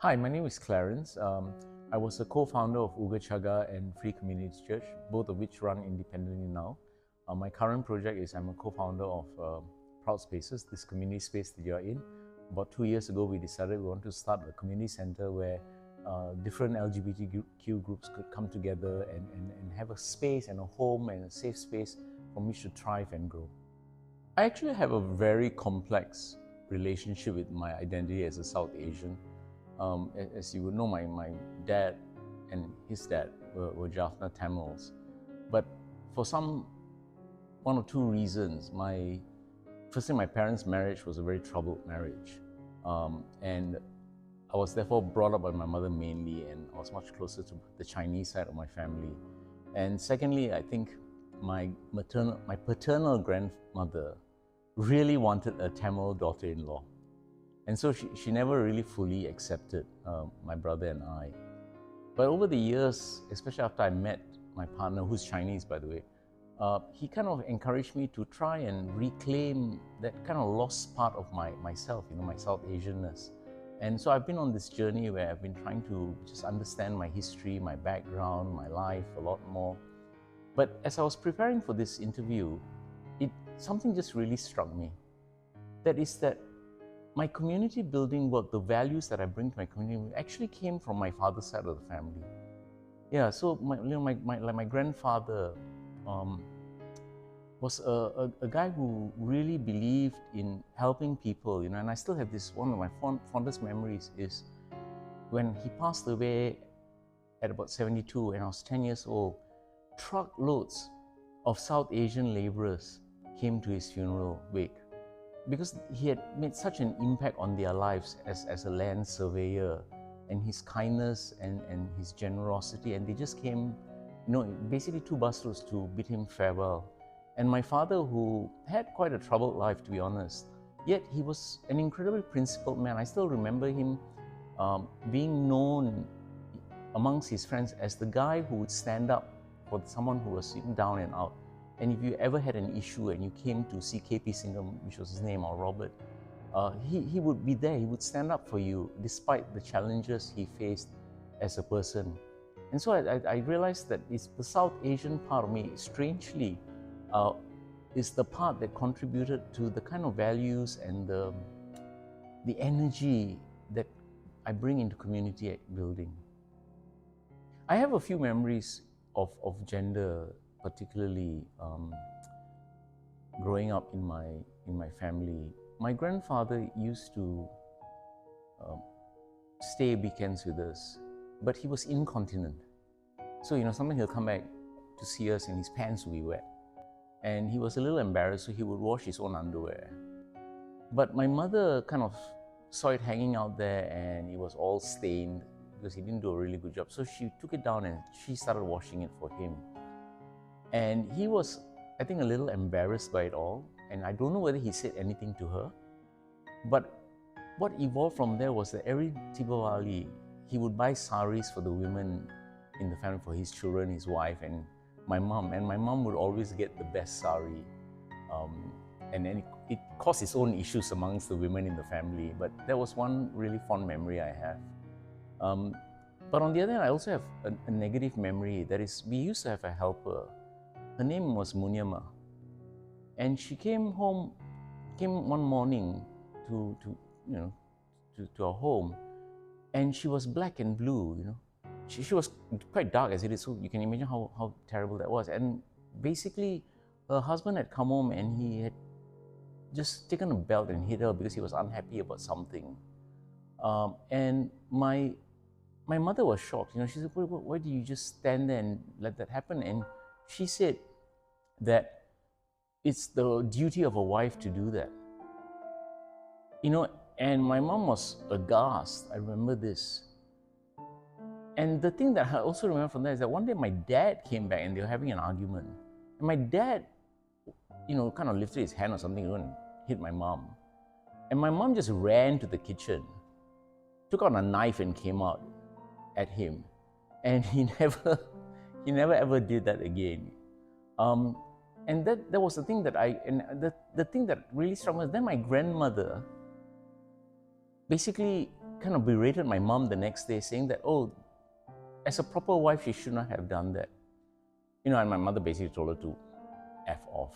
Hi, my name is Clarence. I was a co-founder of Uga Chaga and Free Community Church, both of which run independently now. My current project is I'm a co-founder of Proud Spaces, this community space that you're in. About 2 years ago, we decided we want to start a community center where different LGBTQ groups could come together and have a space and a home and a safe space from which to thrive and grow. I actually have a very complex relationship with my identity as a South Asian. As you would know, my dad and his dad were Jaffna Tamils. But for one or two reasons, firstly, my parents' marriage was a very troubled marriage. And I was therefore brought up by my mother mainly, and I was much closer to the Chinese side of my family. And secondly, I think my paternal grandmother really wanted a Tamil daughter-in-law. And so she never really fully accepted my brother and I. But over the years, especially after I met my partner, who's Chinese by the way, he kind of encouraged me to try and reclaim that kind of lost part of myself, my South Asianness. And so I've been on this journey where I've been trying to just understand my history, my background, my life a lot more. But as I was preparing for this interview, something just really struck me. That is that my community building work, the values that I bring to my community actually came from my father's side of the family. Yeah, so my grandfather was a guy who really believed in helping people, and I still have this, one of my fondest memories is when he passed away at about 72 and I was 10 years old, truckloads of South Asian laborers came to his funeral wake, because he had made such an impact on their lives as a land surveyor, and his kindness and his generosity, and they just came, basically 2 busloads to bid him farewell. And my father, who had quite a troubled life, to be honest, yet he was an incredibly principled man. I still remember him being known amongst his friends as the guy who would stand up for someone who was sitting down and out. And if you ever had an issue and you came to see KP Singam, which was his name, or Robert, he would be there. He would stand up for you despite the challenges he faced as a person. And so I realized that it's the South Asian part of me, strangely, is the part that contributed to the kind of values and the energy that I bring into community building. I have a few memories of gender, particularly growing up in my family. My grandfather used to stay weekends with us, but he was incontinent. So sometimes he'll come back to see us and his pants will be wet. And he was a little embarrassed, so he would wash his own underwear. But my mother kind of saw it hanging out there and it was all stained because he didn't do a really good job. So she took it down and she started washing it for him. And he was, I think, a little embarrassed by it all. And I don't know whether he said anything to her. But what evolved from there was that every Tibawali, he would buy saris for the women in the family, for his children, his wife, and my mom. And my mom would always get the best sari. And then it caused its own issues amongst the women in the family. But that was one really fond memory I have. But on the other hand, I also have a negative memory. That is, we used to have a helper. Her name was Munyama, and she came one morning to our home, and she was black and blue. She was quite dark as it is, so you can imagine how terrible that was. And basically, her husband had come home and he had just taken a belt and hit her because he was unhappy about something. And my mother was shocked. She said, "Why do you just stand there and let that happen?" And she said that it's the duty of a wife to do that. And my mom was aghast. I remember this. And the thing that I also remember from that is that one day my dad came back and they were having an argument. And my dad, kind of lifted his hand or something and hit my mom. And my mom just ran to the kitchen, took out a knife and came out at him. And he never ever did that again. And that was the thing that the thing that really struck me. Then my grandmother basically kind of berated my mom the next day, saying that, oh, as a proper wife, she should not have done that. And my mother basically told her to F off.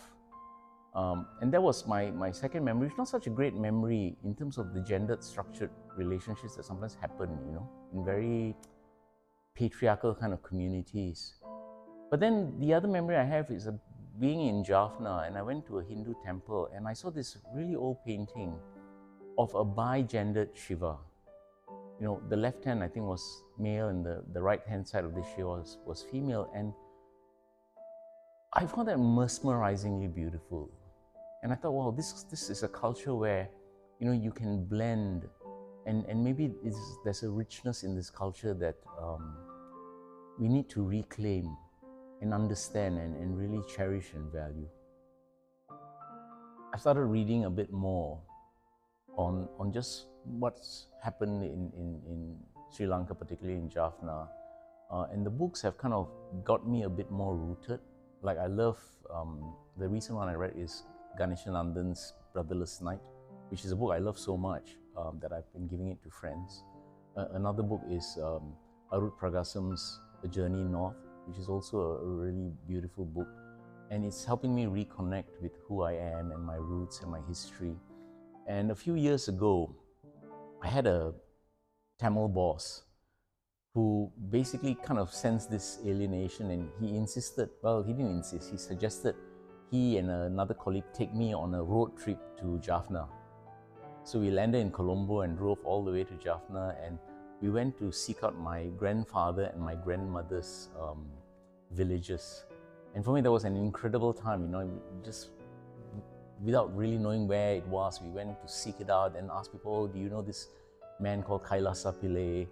And that was my second memory. It's not such a great memory in terms of the gendered structured relationships that sometimes happen, in very patriarchal kind of communities. But then the other memory I have is being in Jaffna, and I went to a Hindu temple and I saw this really old painting of a bi-gendered Shiva. The left hand I think was male and the right hand side of the Shiva was female, and I found that mesmerizingly beautiful. And I thought, wow, this is a culture where, you can blend, and maybe there's a richness in this culture that we need to reclaim and understand and really cherish and value. I started reading a bit more on just what's happened in Sri Lanka, particularly in Jaffna. And the books have kind of got me a bit more rooted. Like I love, the recent one I read is Ganeshanandan's Brotherless Night, which is a book I love so much that I've been giving it to friends. Another book is Arut Pragasam's A Journey North, which is also a really beautiful book. And it's helping me reconnect with who I am and my roots and my history. And a few years ago, I had a Tamil boss who basically kind of sensed this alienation, and he insisted, well, he didn't insist, he suggested he and another colleague take me on a road trip to Jaffna. So we landed in Colombo and drove all the way to Jaffna, and we went to seek out my grandfather and my grandmother's villages. And for me, that was an incredible time, just without really knowing where it was, we went to seek it out and ask people, oh, do you know this man called Kailasa Pillai?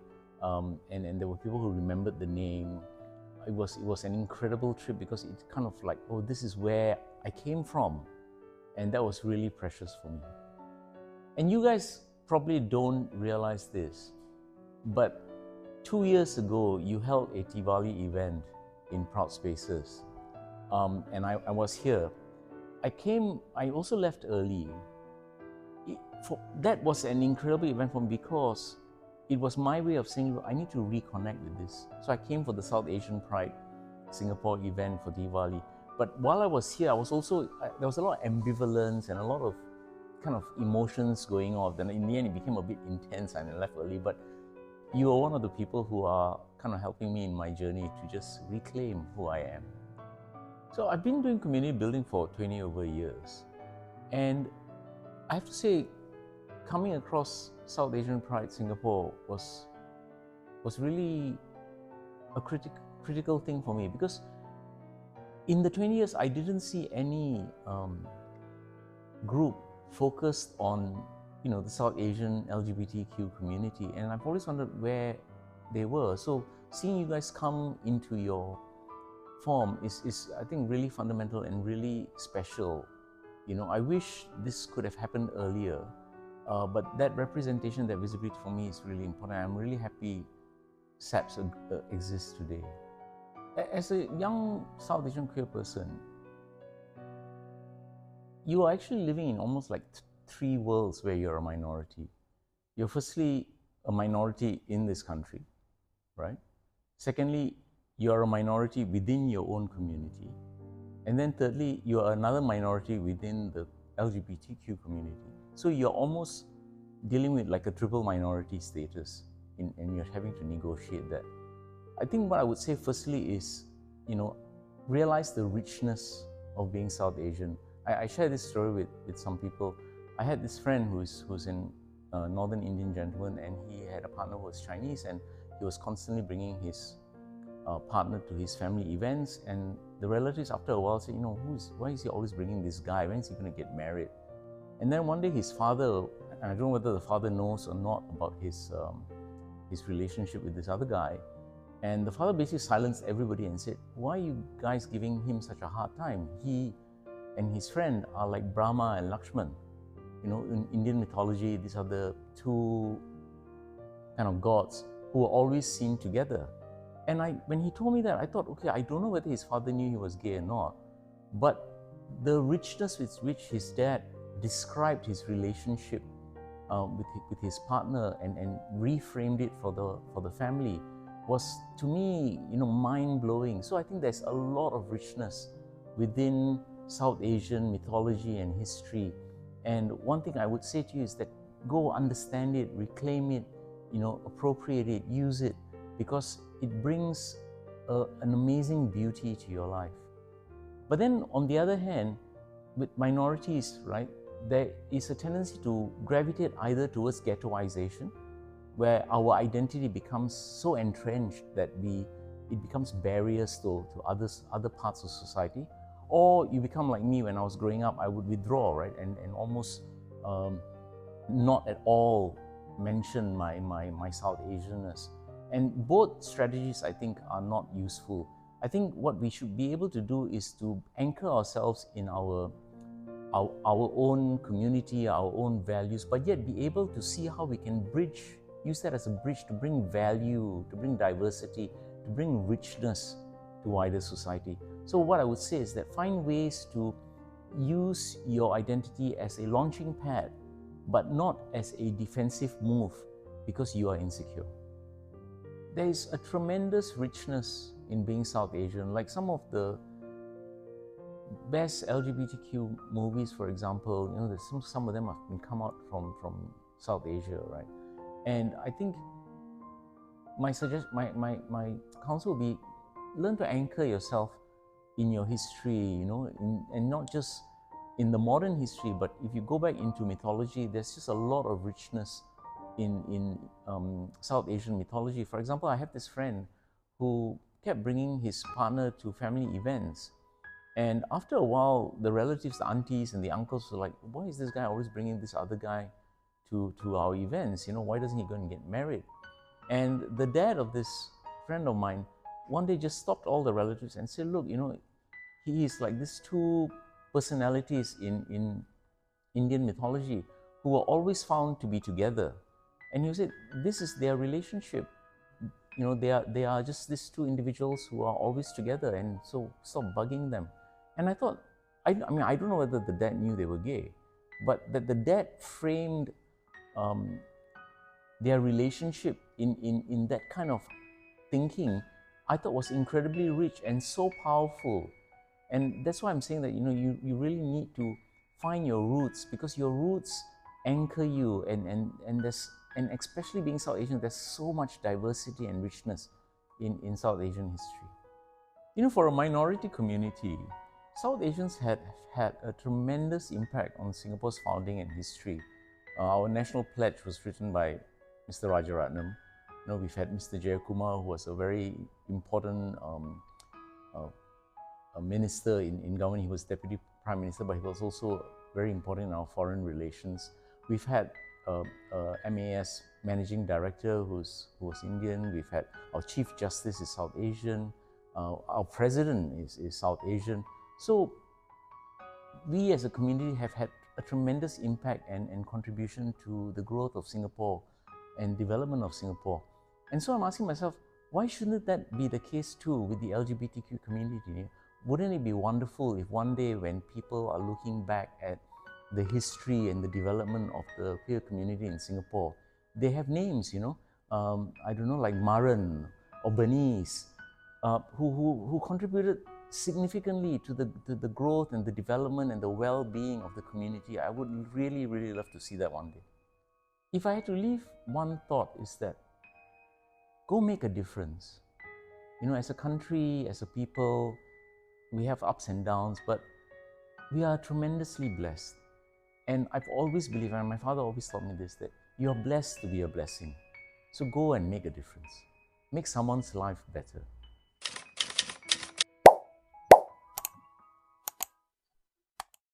And there were people who remembered the name. It was an incredible trip because it's kind of like, oh, this is where I came from. And that was really precious for me. And you guys probably don't realize this, but 2 years ago, you held a Diwali event in Proud Spaces. And I was here. I also left early. That was an incredible event for me because it was my way of saying, I need to reconnect with this. So I came for the South Asian Pride Singapore event for Diwali. But while I was here, there was a lot of ambivalence and a lot of kind of emotions going on. Then in the end, it became a bit intense and I left early. But you are one of the people who are kind of helping me in my journey to just reclaim who I am. So I've been doing community building for 20 over years. And I have to say, coming across South Asian Pride Singapore was really a critical thing for me, because in the 20 years I didn't see any group focused on the South Asian LGBTQ community, and I've always wondered where they were. So seeing you guys come into your form is I think really fundamental and really special. I wish this could have happened earlier. But that representation, that visibility for me is really important. I'm really happy SAPS exists today. As a young South Asian queer person, you are actually living in almost like three worlds where you're a minority. You're firstly a minority in this country, right? Secondly, you are a minority within your own community. And then thirdly, you are another minority within the LGBTQ community. So you're almost dealing with like a triple minority status, and you're having to negotiate that. I think what I would say firstly is, realize the richness of being South Asian. I share this story with some people. I had this friend who's in Northern Indian gentleman, and he had a partner who was Chinese, and he was constantly bringing his partner to his family events, and the relatives after a while said, why is he always bringing this guy? When is he going to get married? And then one day his father, and I don't know whether the father knows or not about his relationship with this other guy, and the father basically silenced everybody and said, why are you guys giving him such a hard time? He and his friend are like Brahma and Lakshman. In Indian mythology, these are the two kind of gods who are always seen together. And when he told me that, I thought, okay, I don't know whether his father knew he was gay or not, but the richness with which his dad described his relationship with his partner and reframed it for the family was, to me, mind-blowing. So I think there's a lot of richness within South Asian mythology and history. And one thing I would say to you is that go understand it, reclaim it, appropriate it, use it, because it brings an amazing beauty to your life. But then on the other hand, with minorities, right, there is a tendency to gravitate either towards ghettoization, where our identity becomes so entrenched that it becomes barriers to other parts of society, or you become like me. When I was growing up, I would withdraw, right, and almost not at all mention my South Asianness. And both strategies, I think, are not useful. I think what we should be able to do is to anchor ourselves in our own community, our own values, but yet be able to see how we can use that as a bridge to bring value, to bring diversity, to bring richness to wider society. So what I would say is that find ways to use your identity as a launching pad, but not as a defensive move because you are insecure. There is a tremendous richness in being South Asian. Like some of the best LGBTQ movies, for example, there's some of them have been come out from South Asia, right? And I think my counsel would be, learn to anchor yourself in your history, and not just in the modern history, but if you go back into mythology, there's just a lot of richness in South Asian mythology. For example, I have this friend who kept bringing his partner to family events. And after a while, the relatives, the aunties and the uncles were like, why is this guy always bringing this other guy to our events? Why doesn't he go and get married? And the dad of this friend of mine one day just stopped all the relatives and said, look, he is like these two personalities in Indian mythology who were always found to be together. And he said, this is their relationship. They are just these two individuals who are always together, and so stop bugging them. And I thought, I don't know whether the dad knew they were gay, but that the dad framed their relationship in that kind of thinking, I thought was incredibly rich and so powerful. And that's why I'm saying that you really need to find your roots, because your roots anchor you, and especially being South Asian, there's so much diversity and richness in South Asian history. For a minority community, South Asians had a tremendous impact on Singapore's founding and history. Our national pledge was written by Mr. Rajaratnam. We've had Mr. Jayakumar, who was a very important minister in government. He was Deputy Prime Minister, but he was also very important in our foreign relations. We've had MAS Managing Director who was Indian. We've had our Chief Justice is South Asian. Our President is South Asian. So we as a community have had a tremendous impact and contribution to the growth of Singapore and development of Singapore. And so I'm asking myself, why shouldn't that be the case too with the LGBTQ community? Wouldn't it be wonderful if one day, when people are looking back at the history and the development of the queer community in Singapore, they have names, I don't know, like Maran or Bernice, who contributed significantly to the growth and the development and the well-being of the community. I would really, really love to see that one day. If I had to leave one thought, is that go make a difference. As a country, as a people, we have ups and downs, but we are tremendously blessed. And I've always believed, and my father always taught me this, that you are blessed to be a blessing. So go and make a difference. Make someone's life better.